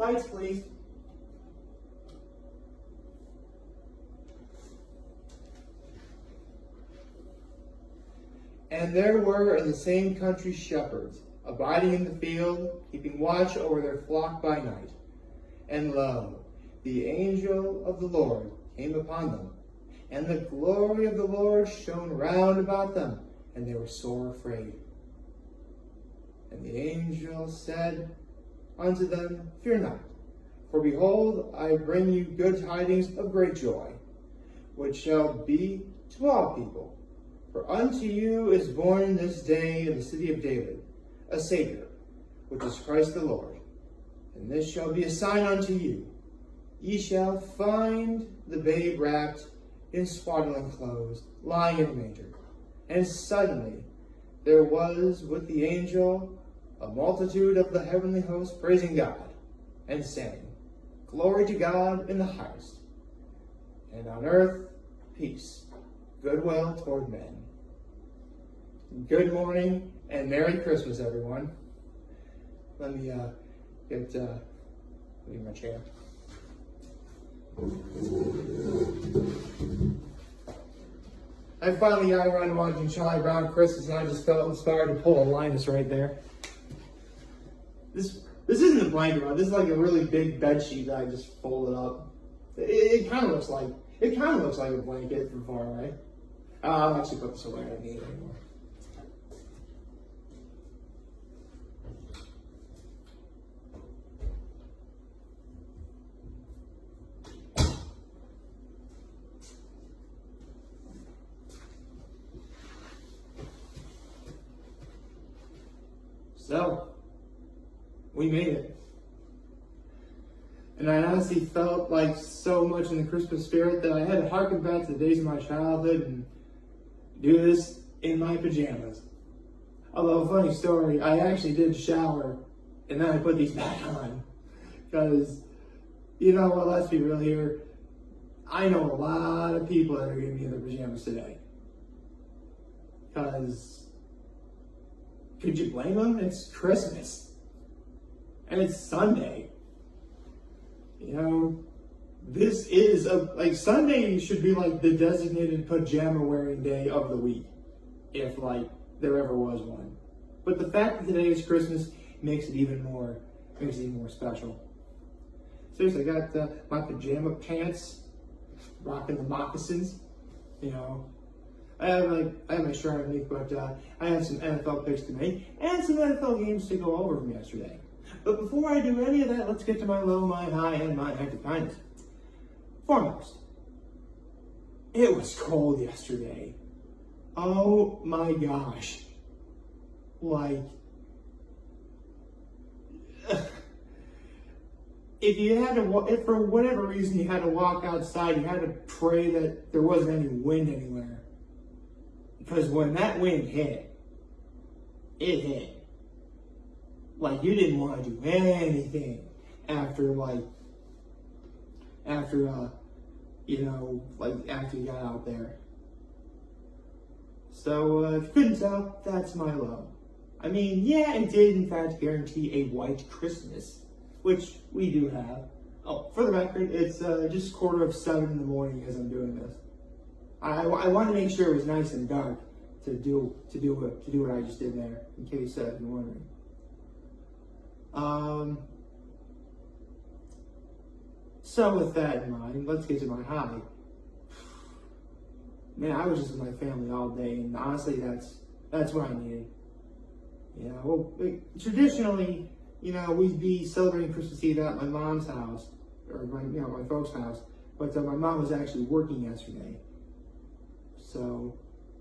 Lights, please. And there were in the same country shepherds, abiding in the field, keeping watch over their flock by night. And lo, the angel of the Lord came upon them, and the glory of the Lord shone round about them, and they were sore afraid. And the angel said unto them, Fear not, for behold, I bring you good tidings of great joy, which shall be to all people. For unto you is born this day in the city of David a Savior, which is Christ the Lord. And this shall be a sign unto you. Ye shall find the babe wrapped in swaddling clothes, lying in a manger. And suddenly there was with the angel a multitude of the heavenly host praising God, and saying, Glory to God in the highest, and on earth peace, goodwill toward men. Good morning and Merry Christmas, everyone. Let me get my chair. I finally got around to watching Charlie Brown Christmas, and I just felt inspired to pull a Linus right there. This isn't a blanket rod. This is like a really big bed sheet that I just folded up. It kind of looks like a blanket from far away. I'll actually put this away. I don't need it anymore. So, we made it. And I honestly felt like so much in the Christmas spirit that I had to harken back to the days of my childhood and do this in my pajamas. Although, funny story, I actually did shower and then I put these back on. Because, you know what, let's be real here. I know a lot of people that are going to be in their pajamas today. Because could you blame them? It's Christmas. And it's Sunday. You know, this is Sunday should be like the designated pajama wearing day of the week. If there ever was one. But the fact that today is Christmas makes it even more special. Seriously, I got my pajama pants, rocking the moccasins, you know. I have my shirt underneath, but I have some NFL picks to make and some NFL games to go over from yesterday. But before I do any of that, let's get to my low, my high, and my act of kindness. Foremost, it was cold yesterday. Oh my gosh. If for whatever reason you had to walk outside, you had to pray that there wasn't any wind anywhere. Because when that wind hit, it hit. You didn't want to do anything after you got out there. So, if you couldn't tell, that's my low. I mean, yeah, it did in fact guarantee a white Christmas, which we do have. Oh, for the record, it's just 7:15 in the morning as I'm doing this. I want to make sure it was nice and dark to do what I just did there, in case you're wondering. So with that in mind, let's get to my high. Man, I was just with my family all day, and honestly, that's what I needed. Traditionally, we'd be celebrating Christmas Eve at my mom's house, or my folks' house, but my mom was actually working yesterday. So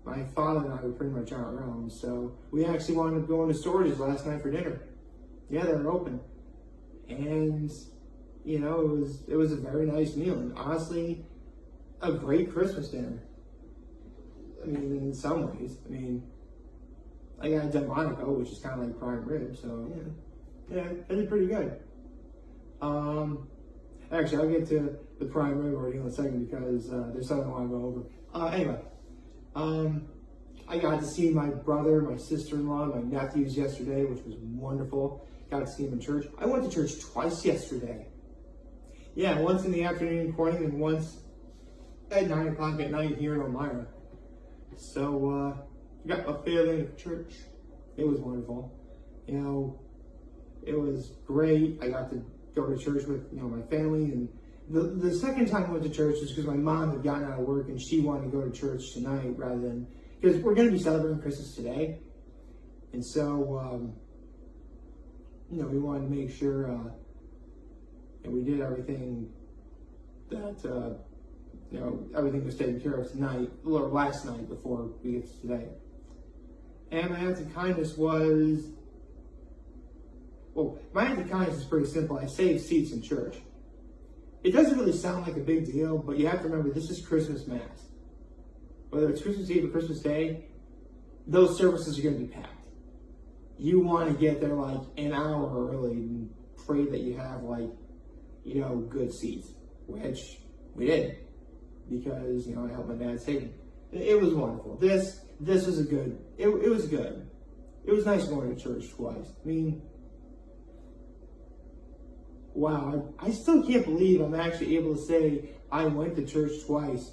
my father and I were pretty much on our own. So we actually wound up going to Storage's last night for dinner. Yeah, they were open. And, it was a very nice meal. And honestly, a great Christmas dinner. I mean, in some ways. I mean, I got Delmonico, which is kind of like prime rib. So, yeah, it did pretty good. Actually, I'll get to the prime rib already in a second because there's something I want to go over. Anyway. I got to see my brother, my sister-in-law, my nephews yesterday, which was wonderful. got to see him in church. I went to church twice yesterday. Yeah, once in the afternoon in Corning and once at 9 o'clock at night here in Elmira. So, got my family in church. It was wonderful. You know, it was great. I got to go to church with, my family. And the second time I went to church was because my mom had gotten out of work and she wanted to go to church tonight rather than, because we're going to be celebrating Christmas today. And so, we wanted to make sure that we did everything that, everything was taken care of tonight, or last night before we get to today. And my act of kindness was, my act of kindness is pretty simple. I saved seats in church. It doesn't really sound like a big deal, but you have to remember this is Christmas Mass. Whether it's Christmas Eve or Christmas Day, those services are going to be packed. You want to get there like an hour early and pray that you have good seats, which we did because, I helped my dad save them. It was wonderful. This was it was good. It was nice going to church twice. I mean, wow, I still can't believe I'm actually able to say I went to church twice.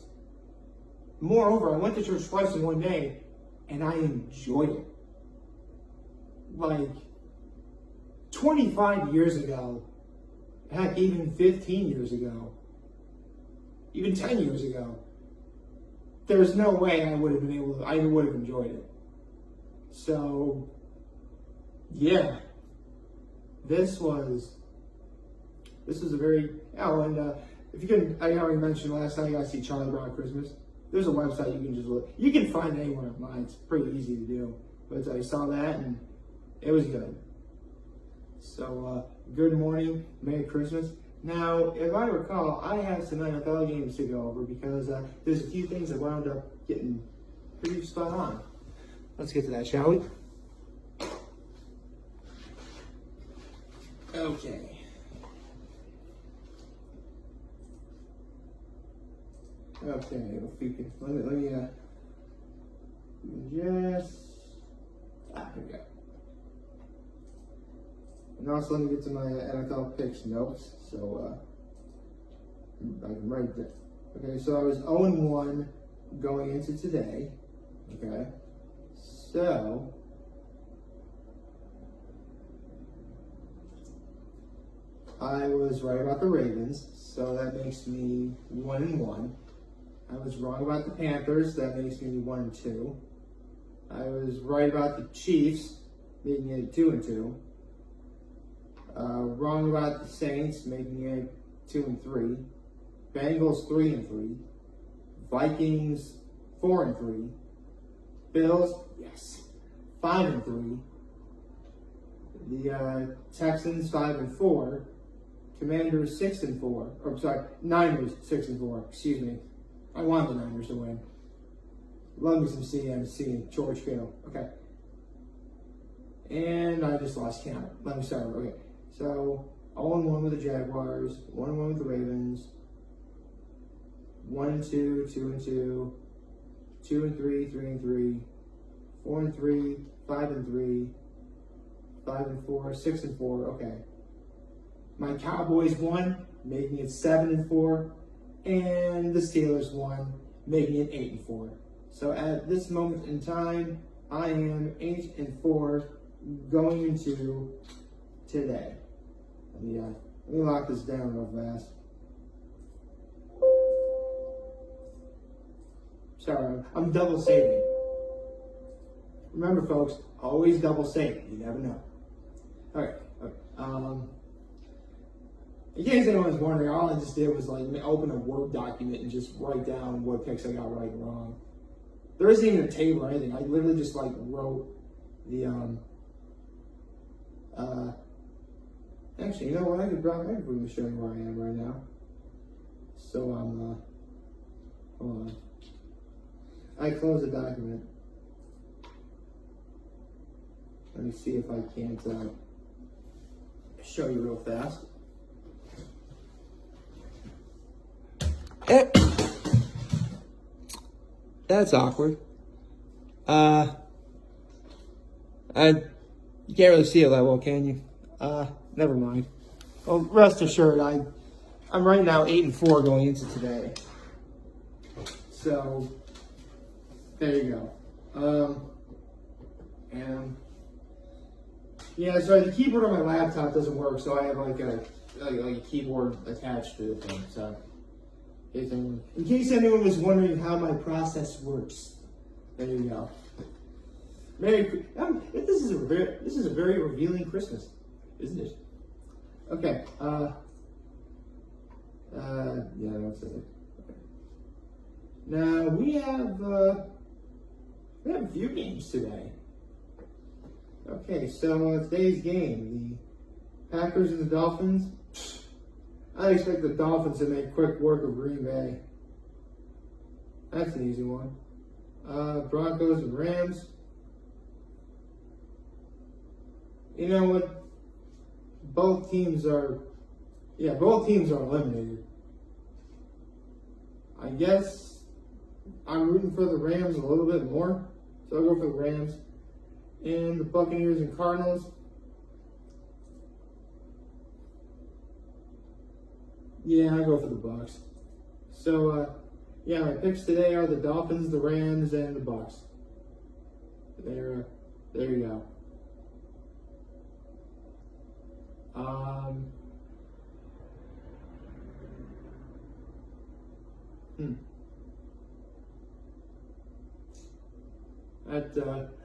Moreover, I went to church twice in one day, and I enjoyed it. Like, 25 years ago, heck, even 15 years ago, even 10 years ago, there's no way I would have enjoyed it. So, yeah, this was a very, if you can, I already mentioned last night, I got to see Charlie Brown Christmas. There's a website you can just look. You can find it anywhere online. It's pretty easy to do. But I saw that and it was good. So, good morning, Merry Christmas. Now, if I recall, I have some NFL games to go over because there's a few things that wound up getting pretty spot on. Let's get to that, shall we? Okay. Okay, if we can, let me just, here we go. And also let me get to my NFL picks notes, so I can write that. Okay, so I was 0-1 going into today, okay? So, I was right about the Ravens, so that makes me 1-1. I was wrong about the Panthers, that makes me 1-2. I was right about the Chiefs, making it 2-2. Wrong about the Saints, making it 2-3. Bengals 3-3. Vikings 4-3. Bills, yes, 5-3. The Texans 5-4. Commanders 6-4. Or sorry, Niners 6-4. Excuse me. I want the Niners to win. Love me some CMC, George Kittle. Okay. And I just lost count. Let me start. Okay. So 0-1 with the Jaguars, 1-1 with the Ravens, 1-2, 2-2, 2-3, 3-3, 4-3, 5-3, 5-4, 6-4. Okay. My Cowboys won, making it 7-4, and the Steelers won, making it 8-4. So at this moment in time, I am 8-4 going into today. Let me lock this down real fast. Sorry, I'm double saving. Remember, folks, always double save. You never know. All right. In case anyone's wondering, all I just did was open a Word document and just write down what picks I got right and wrong. There isn't even a table or anything. I literally just wrote the actually, you know what? I could probably show you where I am right now. So hold on. I closed the document. Let me see if I can't show you real fast. That's awkward. You can't really see it that well, can you? Never mind. Well, rest assured, I'm right now 8-4 going into today. So there you go. And yeah, so the keyboard on my laptop doesn't work, so I have like a keyboard attached to the thing. So in case anyone was wondering how my process works, there you go. This is a very revealing Christmas, isn't it? Okay. Yeah, that's it. Okay. Now we have a few games today. Okay, so today's game, the Packers and the Dolphins. I expect the Dolphins to make quick work of Green Bay. That's an easy one. Broncos and Rams. You know what? Both teams are eliminated. I guess I'm rooting for the Rams a little bit more, so I'll go for the Rams. And the Buccaneers and Cardinals. Yeah, I go for the Bucs. So, yeah, my picks today are the Dolphins, the Rams, and the Bucs. There you go.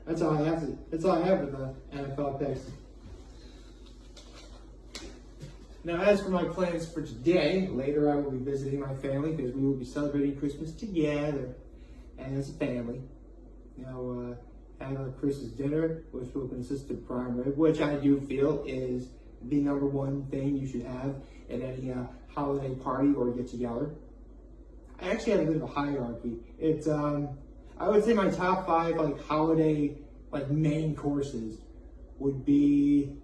That's all I have. That's all I have with the NFL picks. Now, as for my plans for today, later I will be visiting my family because we will be celebrating Christmas together as a family. Now, having a Christmas dinner, which will consist of prime rib, which I do feel is the number one thing you should have at any holiday party or get together. I actually have a bit of a hierarchy. It's I would say my top 5 holiday main courses would be.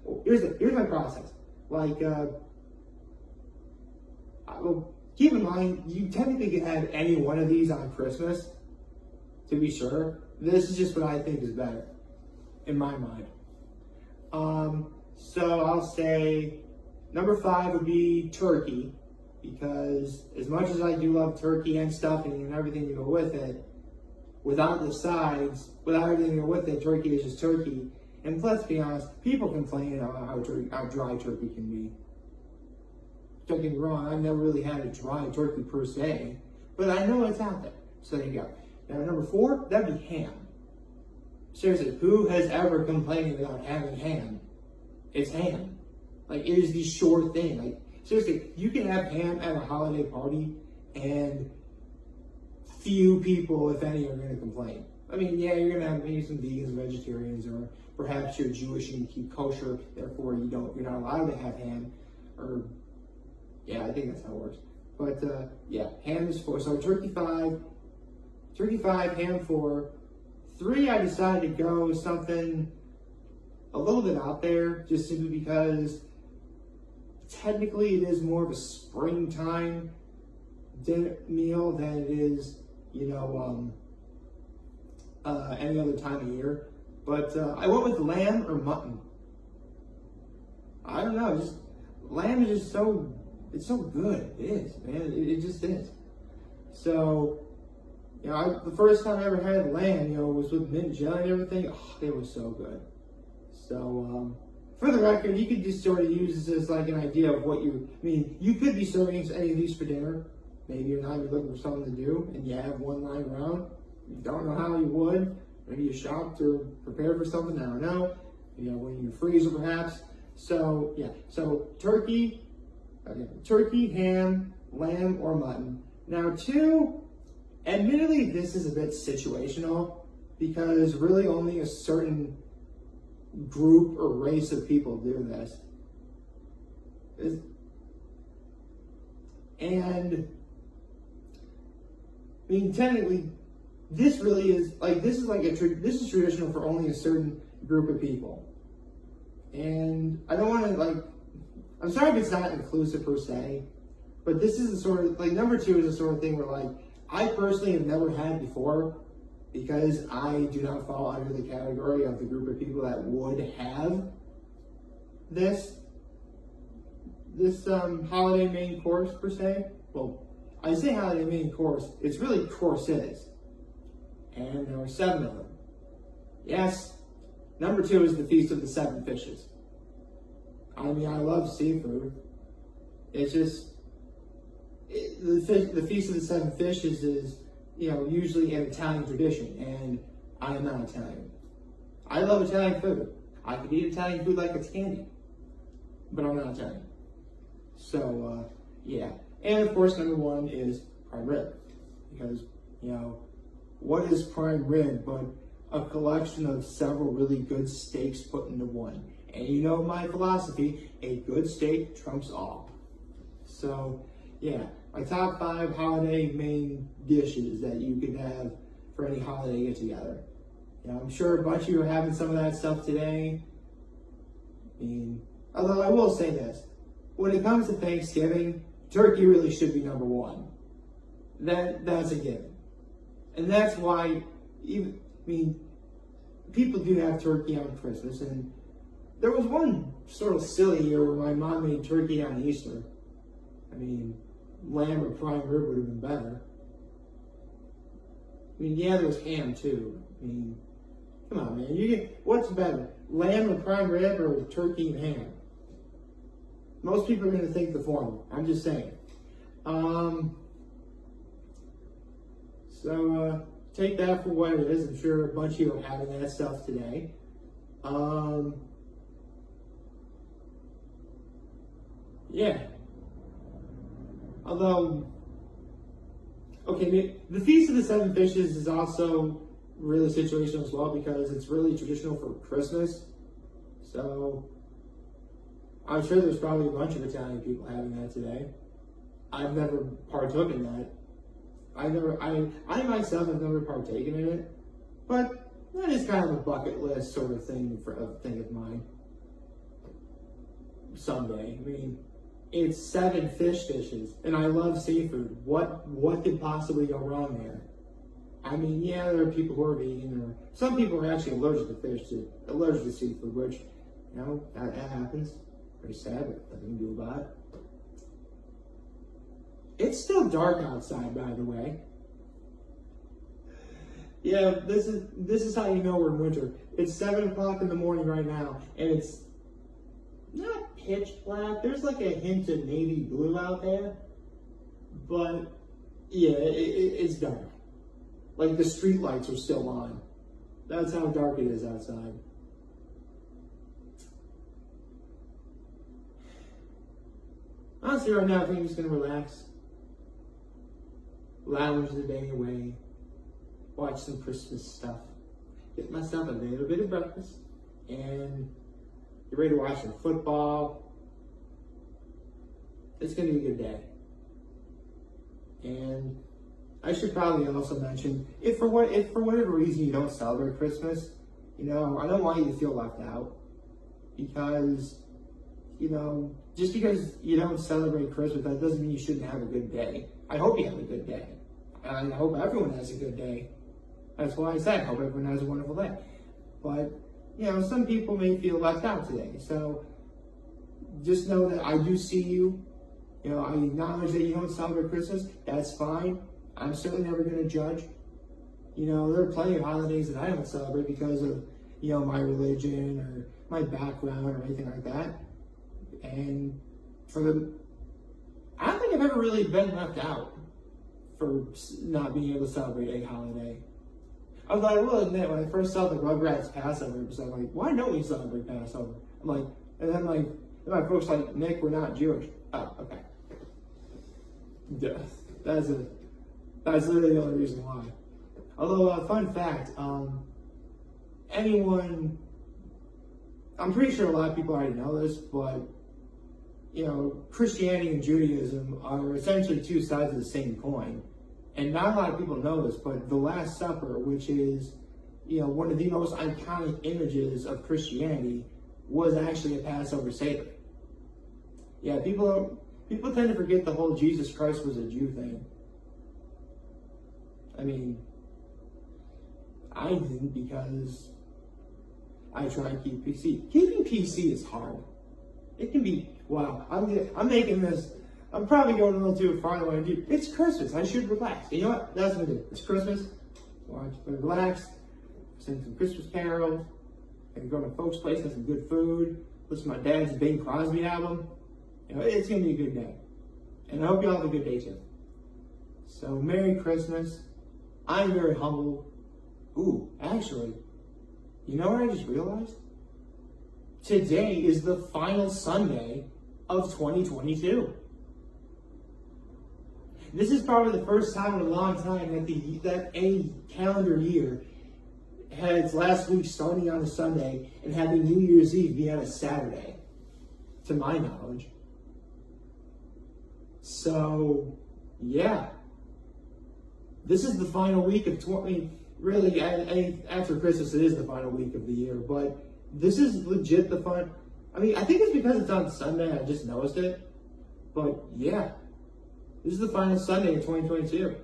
Well, here's my process. Well, keep in mind you technically can have any one of these on Christmas. To be sure, this is just what I think is better, in my mind. So I'll say number 5 would be turkey, because as much as I do love turkey and stuffing and everything to go with it, without the sides, without everything to go with it, turkey is just turkey. And let's be honest, people complain about how dry turkey can be. Don't get me wrong, I've never really had a dry turkey per se, but I know it's out there. So there you go. Now number 4, that'd be ham. Seriously, who has ever complained about having ham? It's ham. It is the sure thing. Seriously, you can have ham at a holiday party and few people, if any, are going to complain. I mean, yeah, you're going to have maybe some vegans and vegetarians, or perhaps you're Jewish and you keep kosher, therefore you're not allowed to have ham. Or, yeah, I think that's how it works. But, yeah, ham is 4. So turkey 5, ham 4. 3, I decided to go with something a little bit out there, just simply because technically it is more of a springtime dinner meal than it is, any other time of year. But I went with lamb or mutton. I don't know, just lamb is just it's so good. It is, man. It just is. So, the first time I ever had lamb, was with mint jelly and everything. Oh, it was so good. So, for the record, you could just sort of use this as an idea of you could be serving any of these for dinner. Maybe you're not, you're looking for something to do, and you have one lying around. You don't know how you would. Maybe you shopped or prepared for something, I don't know. One in your freezer perhaps. So, yeah. So, turkey, ham, lamb, or mutton. Now, 2, admittedly, this is a bit situational, because really only a certain group or race of people do this. And technically, this really is this is traditional for only a certain group of people. And I don't want to I'm sorry if it's not inclusive per se, but this is the sort of number 2 is the sort of thing where I personally have never had before, because I do not fall under the category of the group of people that would have. this holiday main course per se. Well, I say holiday main course, it's really courses. And there are 7 of them. Yes, number 2 is the Feast of the Seven Fishes. I mean, I love seafood. It's just, the Feast of the Seven Fishes is, usually an Italian tradition, and I am not Italian. I love Italian food. I could eat Italian food like it's candy, but I'm not Italian. So, yeah. And of course, number 1 is prime rib, because, what is prime rib but a collection of several really good steaks put into one? And you know my philosophy, a good steak trumps all. So, yeah, my top 5 holiday main dishes that you could have for any holiday get-together. I'm sure a bunch of you are having some of that stuff today. Although I will say this, when it comes to Thanksgiving, turkey really should be number 1. That's a given. And that's why, people do have turkey on Christmas, and there was one sort of silly year where my mom made turkey on Easter. Lamb or prime rib would have been better. Yeah, there was ham too. Come on, man. What's better, lamb or prime rib or turkey and ham? Most people are going to think the former. I'm just saying. So take that for what it is. I'm sure a bunch of you are having that stuff today. Yeah. Although, okay, the Feast of the Seven Fishes is also really situational as well, because it's really traditional for Christmas. So I'm sure there's probably a bunch of Italian people having that today. I've never partook in that. I myself have never partaken in it, but that is kind of a bucket list sort of thing of mine. Someday. It's 7 fish dishes, and I love seafood. What could possibly go wrong there? Yeah, there are people who are vegan, or some people are actually allergic to seafood, which, that happens. Pretty sad, but nothing to do about it. It's still dark outside, by the way. Yeah, this is how you know we're in winter. It's 7 o'clock in the morning right now, and it's not pitch black. There's like a hint of navy blue out there, but yeah, it's dark. Like the street lights are still on. That's how dark it is outside. Honestly, right now, I think I'm just gonna relax, lounge the day away, watch some Christmas stuff, get myself a little bit of breakfast, and get ready to watch some football. It's gonna be a good day. And I should probably also mention, if for whatever reason you don't celebrate Christmas, I don't want you to feel left out, because, just because you don't celebrate Christmas, that doesn't mean you shouldn't have a good day. I hope you have a good day. And I hope everyone has a good day. That's why I said, I hope everyone has a wonderful day. But, some people may feel left out today. So just know that I do see you. I acknowledge that you don't celebrate Christmas. That's fine. I'm certainly never going to judge. There are plenty of holidays that I don't celebrate because of, my religion or my background or anything like that. And I don't think I've ever really been left out for not being able to celebrate a holiday. Although I will admit, when I first saw the Rugrats Passover episode, I'm like, why don't we celebrate Passover? And then my folks like, Nick, we're not Jewish. Oh, okay. Yeah, that's literally the only reason why. Although, fun fact, I'm pretty sure a lot of people already know this, but, Christianity and Judaism are essentially 2 sides of the same coin. And not a lot of people know this, but the Last Supper, which is, one of the most iconic images of Christianity, was actually a Passover Seder. Yeah, people tend to forget the whole Jesus Christ was a Jew thing. I didn't, because I try to keep PC. Keeping PC is hard. It can be, wow, I'm making this, I'm probably going a little too far than what I do. It's Christmas, I should relax. You know what? That's what I do. It's Christmas, watch, relax, sing some Christmas carols, and go to folks' place, have some good food, listen to my dad's Bing Crosby album. You know, it's going to be a good day. And I hope you all have a good day too. So, Merry Christmas. I'm very humble. Ooh, actually, you know what I just realized? Today is the final Sunday of 2022. This is probably the first time in a long time that a calendar year had its last week starting on a Sunday and having New Year's Eve be on a Saturday, to my knowledge. So, yeah. This is the final week of really, after Christmas, it is the final week of the year, but this is legit the fun. I mean, I think it's because it's on Sunday, I just noticed it. But yeah, this is the final Sunday of 2022.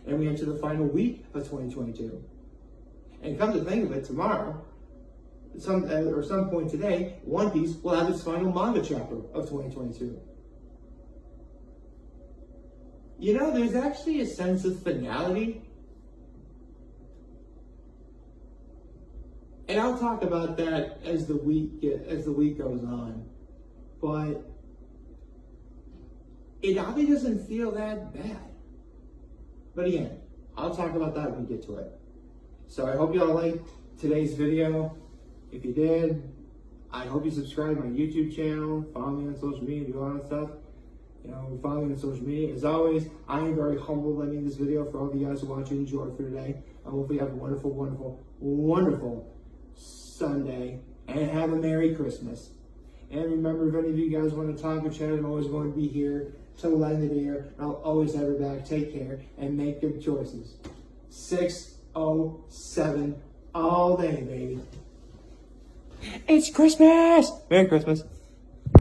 And we enter the final week of 2022. And come to think of it, tomorrow, some point today, One Piece will have its final manga chapter of 2022. You know, there's actually a sense of finality. And I'll talk about that as the week goes on. But it probably doesn't feel that bad. But again, I'll talk about that when we get to it. So I hope you all liked today's video. If you did, I hope you subscribe to my YouTube channel, follow me on social media, do all that stuff. You know, follow me on social media. As always, I am very humbled by making this video for all of you guys who watch and enjoy for today. I hope you have a wonderful, wonderful, wonderful Sunday, and have a Merry Christmas. And remember, if any of you guys want to talk or chat, I'm always going to be here till the end of the year. I'll always have your back. Take care and make good choices. 607 all day, baby. It's Christmas! Merry Christmas.